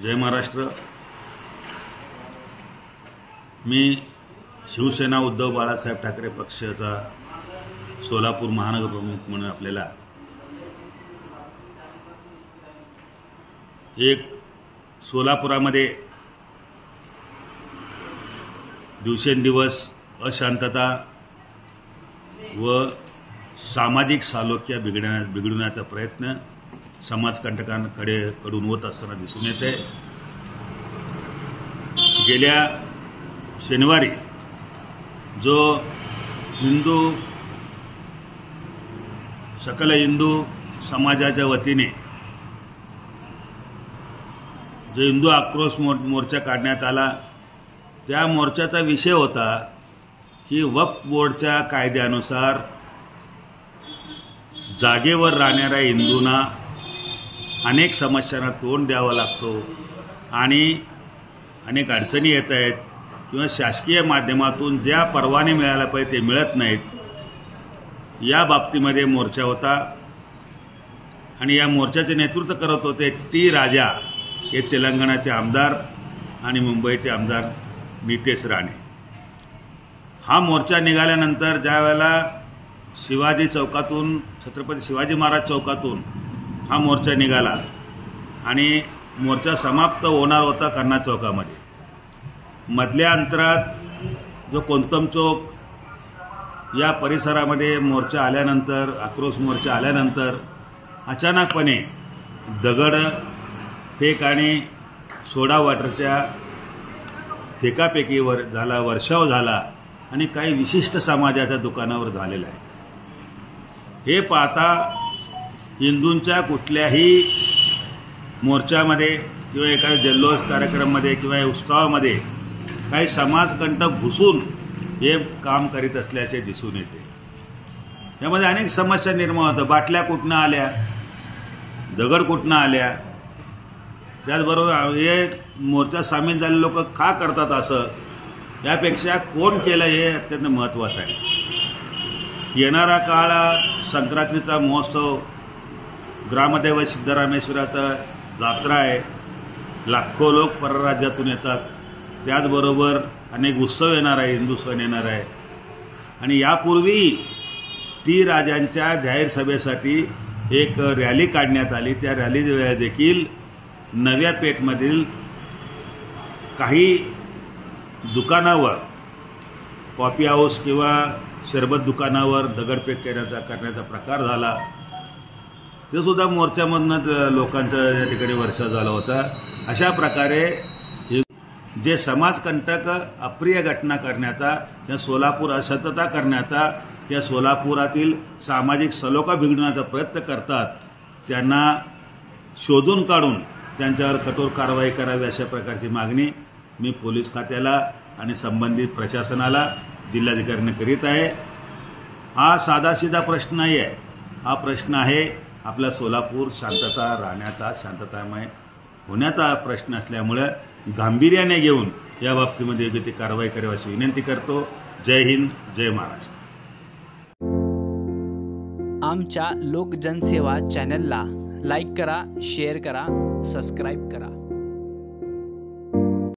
जय महाराष्ट्र। मी शिवसेना उद्धव बाळासाहेब ठाकरे पक्षाचा सोलापूर महानगर प्रमुख म्हणून आपल्याला एक सोलापुरामध्ये दिवसेंदिवस अशांतता व सामाजिक सालोक्य बिघडवण्याचा प्रयत्न कडून होत असताना दिसून येते। गेल्या शनिवारी जो सकल हिंदू समाजाच्या वतीने जो हिंदू आक्रोश मोर्चा काढण्यात आला, त्या मोर्चाचा विषय होता की वक्फ बोर्डच्या कायद्यानुसार जागेवर राहणाऱ्या हिंदूंना अनेक समस्यांना तोंड द्यावं लागतो आणि अनेक अडचणी येत आहेत किंवा शासकीय माध्यमातून ज्या परवाने मिळायला पाहिजे ते मिळत नाहीत। या बाबतीमध्ये मोर्चा होता आणि या मोर्चाचे नेतृत्व करत होते टी राजा हे तेलंगणाचे आमदार आणि मुंबईचे आमदार नितेश राणे। हा मोर्चा निघाल्यानंतर ज्या वेळेला शिवाजी चौकातून छत्रपती शिवाजी महाराज चौकातून हा मोर्चा निघाला आणि मोर्चा समाप्त होणार होता कन्ना चौकामध्ये, मधल्या अंतरात जो कोंतम चौक या परिसरामध्ये मोर्चा आल्यानंतर, आक्रोश मोर्चा आल्यानंतर अचानकपणे दगड फेक आणि सोडा वॉटरच्या फेकाफेकीवर झाला, वर्षाव झाला आणि काही विशिष्ट समाजाच्या दुकानावर झालेला आहे। हे पाहता हिंदूंच्या कुठल्याही मोर्चामध्ये किंवा एखाद्या जल्लोष कार्यक्रमामध्ये किंवा उत्सवामध्ये काही समाजकंटक घुसून हे काम करीत असल्याचे दिसून येते। यामध्ये अनेक समस्या निर्माण होतात। बाटल्या कुठनं आल्या, दगड कुठनं आल्या, त्याचबरोबर हे मोर्चात सामील झालेले लोक का करतात असं, यापेक्षा कोण केलं हे अत्यंत महत्त्वाचं आहे। येणारा काळ संक्रांतीचा महोत्सव, ग्रामदैवत सिद्धरामेश्वराचा जात्रा आहे, लाखो लोक परराज्यातून येतात, त्याचबरोबर अनेक उत्सव येणार आहे, हिंदू सण येणार आहे आणि यापूर्वी टी राजांच्या जाहीर सभेसाठी एक रॅली काढण्यात आली। त्या रॅली देखील नव्या पेठमधील काही दुकानावर, कॉफी हाऊस किंवा सरबत दुकानावर दगडफेक करण्याचा प्रकार झाला। ते सुद्धा मोर्चामधून लोकांचा या ठिकाणी वर्षा झाला होता। अशा प्रकारे जे समाजकंटक अप्रिय घटना करण्याचा, या सोलापूर अशांतता करण्याचा, या सोलापुरातील सामाजिक सलोखा बिघडवण्याचा प्रयत्न करतात, त्यांना शोधून काढून त्यांच्यावर कठोर कारवाई करावी अशा प्रकारची मागणी मी पोलीस खात्याला आणि संबंधित प्रशासनाला, जिल्हाधिकाऱ्यांना करीत आहे। हा साधासिधा प्रश्न नाही आहे, हा प्रश्न आहे आपला सोलापूर शांतता राहण्याचा, शांततामय होण्याचा प्रश्न असल्यामुळे गांभीर्याने घेऊन या बाबतीमध्ये योग्य ती कारवाई करावी अशी विनंती करतो। जय हिंद, जय महाराष्ट्र। आमच्या लोक जनसेवा चॅनलला लाईक करा, शेअर करा, सबस्क्राईब करा।